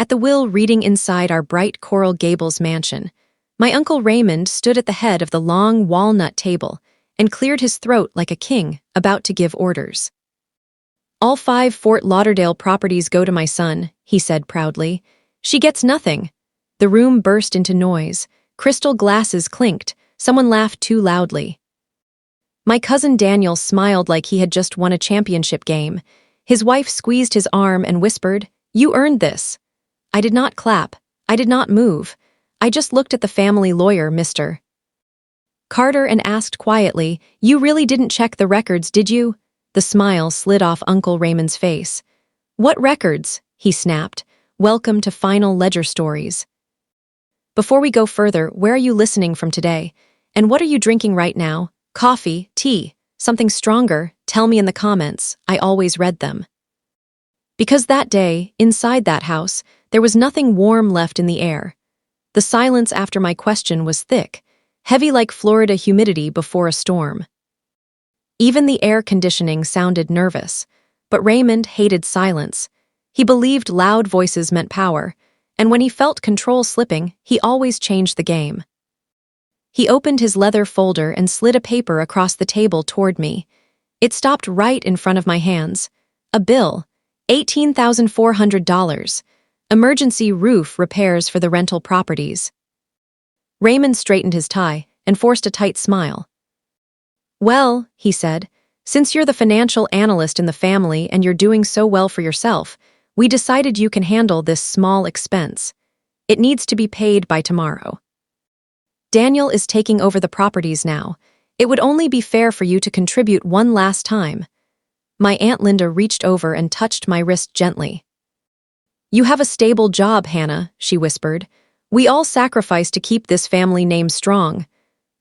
at the will reading inside our bright Coral Gables mansion. My Uncle Raymond stood at the head of the long walnut table and cleared his throat like a king about to give orders. "All 5 Fort Lauderdale properties go to my son," he said proudly. "She gets nothing." The room burst into noise. Crystal glasses clinked. Someone laughed too loudly. My cousin Daniel smiled like he had just won a championship game. His wife squeezed his arm and whispered, "You earned this." I did not clap. I did not move. I just looked at the family lawyer, Mr. Carter, and asked quietly, "You really didn't check the records, did you?" The smile slid off Uncle Raymond's face. "What records?" he snapped. "Welcome to Final Ledger Stories." Before we go further, where are you listening from today? And what are you drinking right now? Coffee, tea, something stronger? Tell me in the comments. I always read them. Because that day, inside that house, there was nothing warm left in the air. The silence after my question was thick, heavy like Florida humidity before a storm. Even the air conditioning sounded nervous, but Raymond hated silence. He believed loud voices meant power, and when he felt control slipping, he always changed the game. He opened his leather folder and slid a paper across the table toward me. It stopped right in front of my hands. A bill, $18,400. Emergency roof repairs for the rental properties. Raymond straightened his tie and forced a tight smile. "Well," he said, "since you're the financial analyst in the family and you're doing so well for yourself, we decided you can handle this small expense. It needs to be paid by tomorrow. Daniel is taking over the properties now. It would only be fair for you to contribute one last time." My Aunt Linda reached over and touched my wrist gently. "You have a stable job, Hannah," she whispered. "We all sacrifice to keep this family name strong."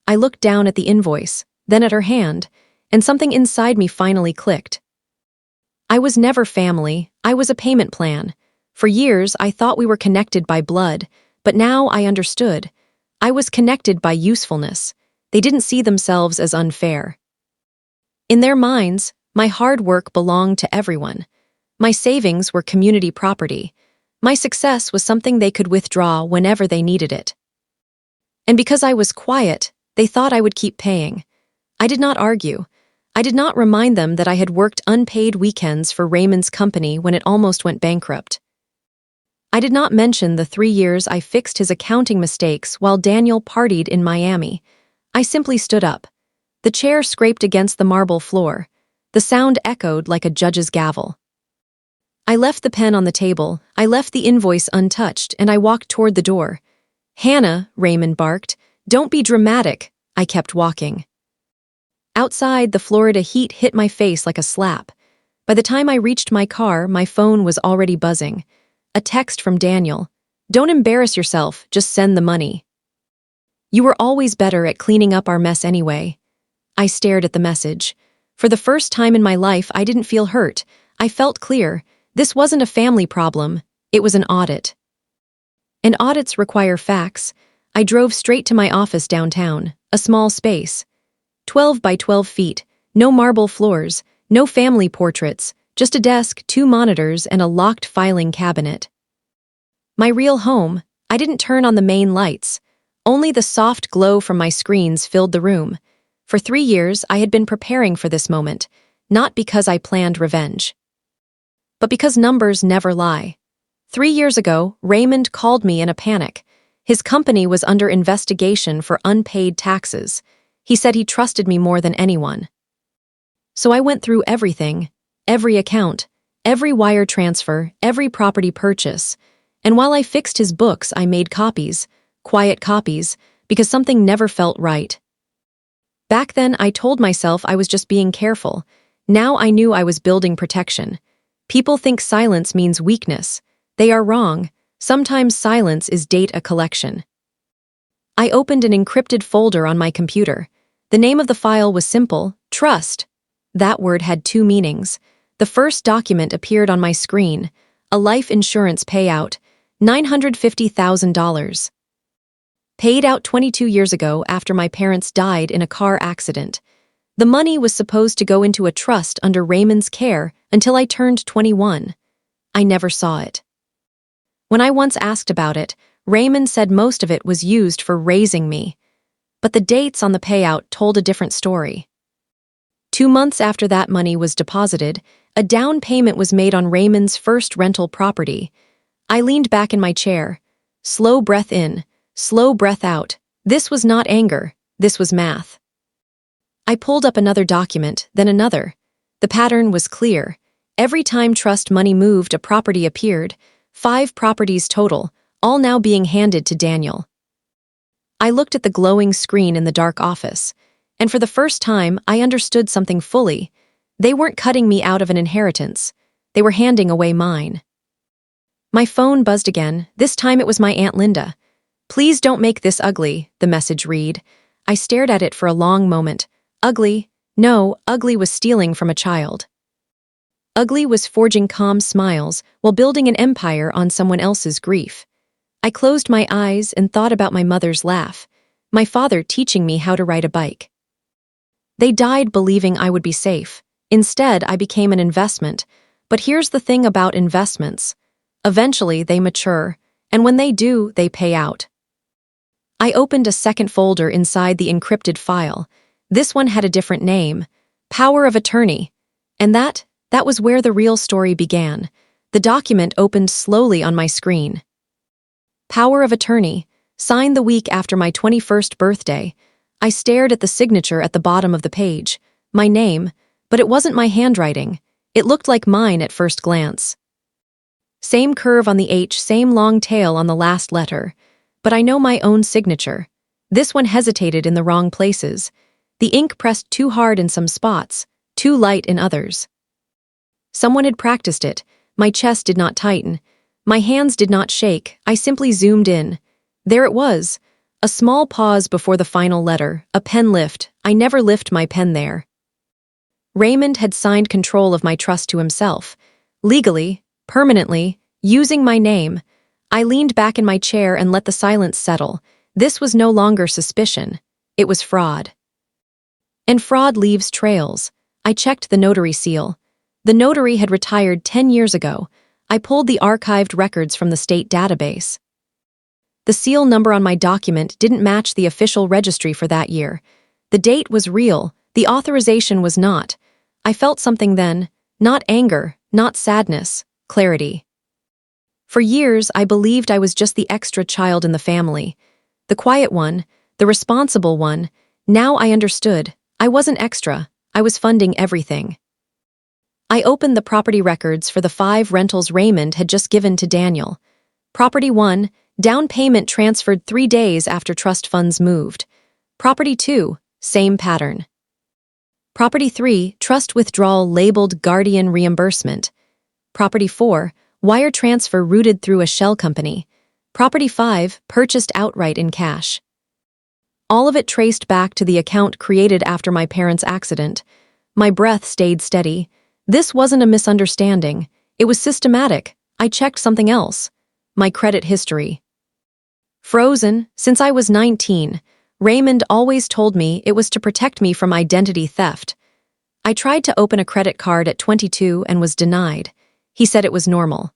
I looked down at the invoice, then at her hand, and something inside me finally clicked. I was never family, I was a payment plan. For years, I thought we were connected by blood, but now I understood. I was connected by usefulness. They didn't see themselves as unfair. In their minds, my hard work belonged to everyone. My savings were community property. My success was something they could withdraw whenever they needed it. And because I was quiet, they thought I would keep paying. I did not argue. I did not remind them that I had worked unpaid weekends for Raymond's company when it almost went bankrupt. I did not mention the 3 years I fixed his accounting mistakes while Daniel partied in Miami. I simply stood up. The chair scraped against the marble floor. The sound echoed like a judge's gavel. I left the pen on the table, I left the invoice untouched, and I walked toward the door. "Hannah," Raymond barked, "don't be dramatic." I kept walking. Outside, the Florida heat hit my face like a slap. By the time I reached my car, my phone was already buzzing. A text from Daniel. "Don't embarrass yourself, just send the money. You were always better at cleaning up our mess anyway." I stared at the message. For the first time in my life, I didn't feel hurt. I felt clear. This wasn't a family problem. It was an audit. And audits require facts. I drove straight to my office downtown, a small space. 12 by 12 feet, no marble floors, no family portraits, just a desk, 2 monitors, and a locked filing cabinet. My real home. I didn't turn on the main lights. Only the soft glow from my screens filled the room. For 3 years, I had been preparing for this moment, not because I planned revenge, but because numbers never lie. 3 years ago, Raymond called me in a panic. His company was under investigation for unpaid taxes. He said he trusted me more than anyone. So I went through everything, every account, every wire transfer, every property purchase. And while I fixed his books, I made copies, quiet copies, because something never felt right. Back then, I told myself I was just being careful. Now I knew I was building protection. People think silence means weakness. They are wrong. Sometimes silence is data collection. I opened an encrypted folder on my computer. The name of the file was simple: trust. That word had 2 meanings. The first document appeared on my screen: a life insurance payout, $950,000. Paid out 22 years ago after my parents died in a car accident. The money was supposed to go into a trust under Raymond's care until I turned 21. I never saw it. When I once asked about it, Raymond said most of it was used for raising me. But the dates on the payout told a different story. 2 months after that money was deposited, a down payment was made on Raymond's first rental property. I leaned back in my chair. Slow breath in, slow breath out. This was not anger, this was math. I pulled up another document, then another. The pattern was clear. Every time trust money moved, a property appeared. 5 properties total, all now being handed to Daniel. I looked at the glowing screen in the dark office, and for the first time, I understood something fully. They weren't cutting me out of an inheritance. They were handing away mine. My phone buzzed again. This time it was my Aunt Linda. "Please don't make this ugly," the message read. I stared at it for a long moment. Ugly? No, Ugly was stealing from a child. Ugly was forging calm smiles while building an empire on someone else's grief. I closed my eyes and thought about my mother's laugh, my father teaching me how to ride a bike. They died believing I would be safe. Instead, I became an investment. But here's the thing about investments. Eventually, they mature, and when they do, they pay out. I opened a second folder inside the encrypted file. This one had a different name, Power of Attorney. And that was where the real story began. The document opened slowly on my screen. Power of Attorney, signed the week after my 21st birthday. I stared at the signature at the bottom of the page. My name, but it wasn't my handwriting. It looked like mine at first glance. Same curve on the H, same long tail on the last letter. But I know my own signature. This one hesitated in the wrong places. The ink pressed too hard in some spots, too light in others. Someone had practiced it. My chest did not tighten. My hands did not shake. I simply zoomed in. There it was. A small pause before the final letter, a pen lift. I never lift my pen there. Raymond had signed control of my trust to himself. Legally, permanently, using my name. I leaned back in my chair and let the silence settle. This was no longer suspicion. It was fraud. And fraud leaves trails. I checked the notary seal. The notary had retired 10 years ago. I pulled the archived records from the state database. The seal number on my document didn't match the official registry for that year. The date was real, the authorization was not. I felt something then, not anger, not sadness, clarity. For years, I believed I was just the extra child in the family. The quiet one, the responsible one. Now I understood. I wasn't extra. I was funding everything. I opened the property records for the 5 rentals Raymond had just given to Daniel. Property 1, down payment transferred 3 days after trust funds moved. Property 2, same pattern. Property 3, trust withdrawal labeled guardian reimbursement. Property 4, wire transfer routed through a shell company. Property 5, purchased outright in cash. All of it traced back to the account created after my parents' accident. My breath stayed steady. This wasn't a misunderstanding. It was systematic. I checked something else. My credit history. Frozen, since I was 19. Raymond always told me it was to protect me from identity theft. I tried to open a credit card at 22 and was denied. He said it was normal.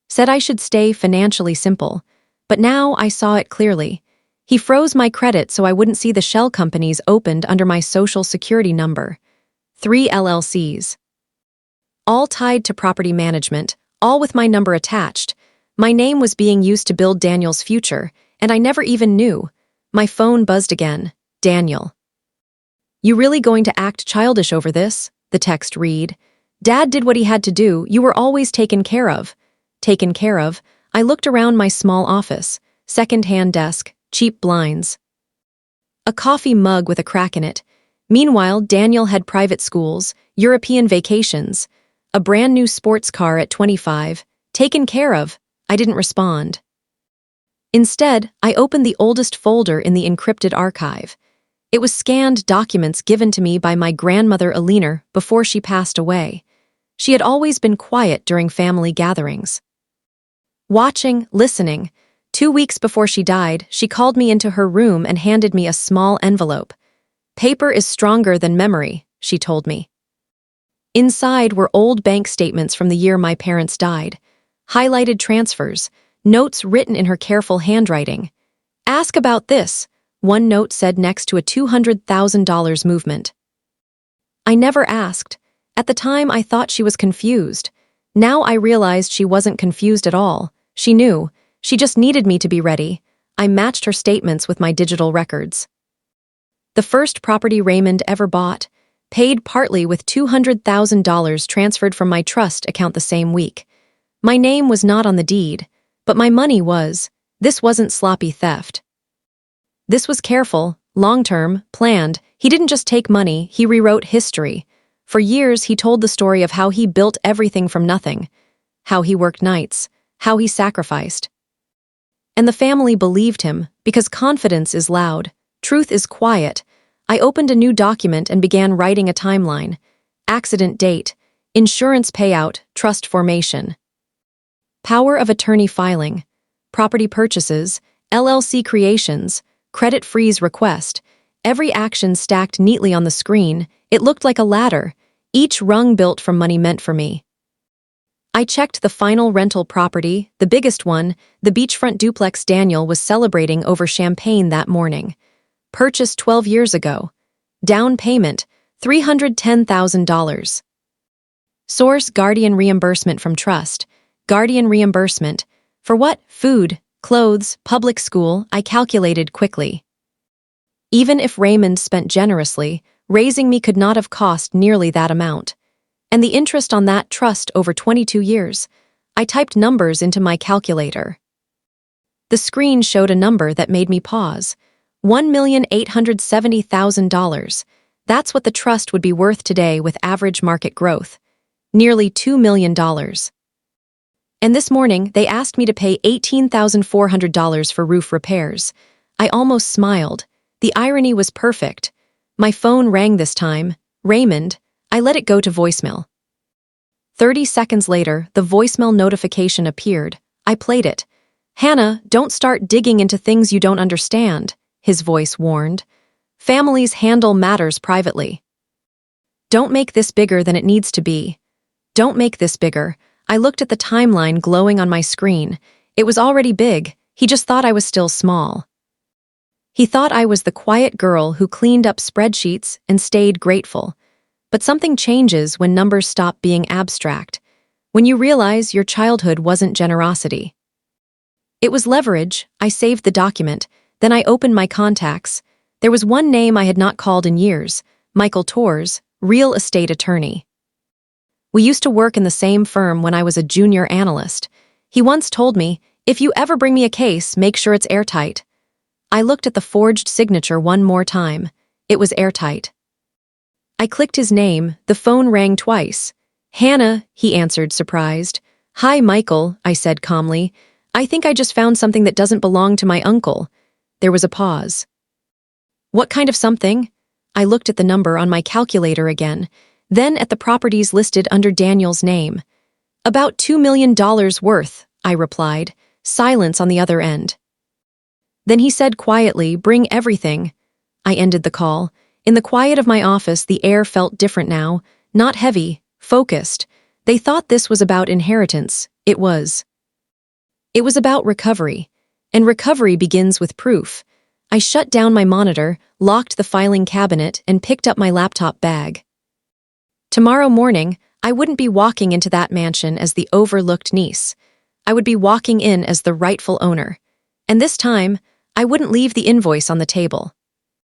Said I should stay financially simple. But now I saw it clearly. He froze my credit so I wouldn't see the shell companies opened under my social security number. 3 LLCs. All tied to property management, all with my number attached. My name was being used to build Daniel's future, and I never even knew. My phone buzzed again. Daniel. "You really going to act childish over this?" the text read. "Dad did what he had to do. You were always taken care of." Taken care of? I looked around my small office. Second-hand desk, cheap blinds. A coffee mug with a crack in it. Meanwhile, Daniel had private schools, European vacations, a brand new sports car at 25. Taken care of. I didn't respond. Instead, I opened the oldest folder in the encrypted archive. It was scanned documents given to me by my grandmother Alina before she passed away. She had always been quiet during family gatherings. Watching, listening. 2 weeks before she died, she called me into her room and handed me a small envelope. "Paper is stronger than memory," she told me. Inside were old bank statements from the year my parents died. highlighted transfers, notes written in her careful handwriting. Ask about this, one note said next to a $200,000 movement. I never asked. At the time, I thought she was confused. Now I realized she wasn't confused at all. She knew. She just needed me to be ready. I matched her statements with my digital records. The first property Raymond ever bought, paid partly with $200,000 transferred from my trust account the same week. My name was not on the deed, but my money was. This wasn't sloppy theft. This was careful, long-term, planned. He didn't just take money, he rewrote history. For years, he told the story of how he built everything from nothing, how he worked nights, how he sacrificed. And the family believed him, because confidence is loud, truth is quiet. I opened a new document and began writing a timeline. Accident date, insurance payout, trust formation. Power of attorney filing, property purchases, LLC creations, credit freeze request. Every action stacked neatly on the screen. It looked like a ladder, each rung built from money meant for me. I checked the final rental property, the biggest one, the beachfront duplex Daniel was celebrating over champagne that morning. Purchased 12 years ago. Down payment, $310,000. Source: Guardian reimbursement from trust. Guardian reimbursement. For what? Food, clothes, public school, I calculated quickly. Even if Raymond spent generously, raising me could not have cost nearly that amount. And the interest on that trust over 22 years. I typed numbers into my calculator. The screen showed a number that made me pause. $1,870,000. That's what the trust would be worth today with average market growth. Nearly $2 million. And this morning, they asked me to pay $18,400 for roof repairs. I almost smiled. The irony was perfect. My phone rang this time. Raymond. I let it go to voicemail. 30 seconds later, the voicemail notification appeared. I played it. Hannah, don't start digging into things you don't understand, his voice warned. Families handle matters privately. Don't make this bigger than it needs to be. Don't make this bigger. I looked at the timeline glowing on my screen. It was already big. He just thought I was still small. He thought I was the quiet girl who cleaned up spreadsheets and stayed grateful. But something changes when numbers stop being abstract. When you realize your childhood wasn't generosity. It was leverage. I saved the document. Then I opened my contacts. There was one name I had not called in years, Michael Torres, real estate attorney. We used to work in the same firm when I was a junior analyst. He once told me, if you ever bring me a case, make sure it's airtight. I looked at the forged signature one more time. It was airtight. I clicked his name. The phone rang twice. Hannah, he answered, surprised. Hi, Michael, I said calmly. I think I just found something that doesn't belong to my uncle. There was a pause. What kind of something? I looked at the number on my calculator again, then at the properties listed under Daniel's name. About $2 million worth, I replied. Silence on the other end. Then he said quietly, bring everything. I ended the call. In the quiet of my office, the air felt different now, not heavy, focused. They thought this was about inheritance. It was. It was about recovery. And recovery begins with proof. I shut down my monitor, locked the filing cabinet, and picked up my laptop bag. Tomorrow morning, I wouldn't be walking into that mansion as the overlooked niece. I would be walking in as the rightful owner. And this time, I wouldn't leave the invoice on the table.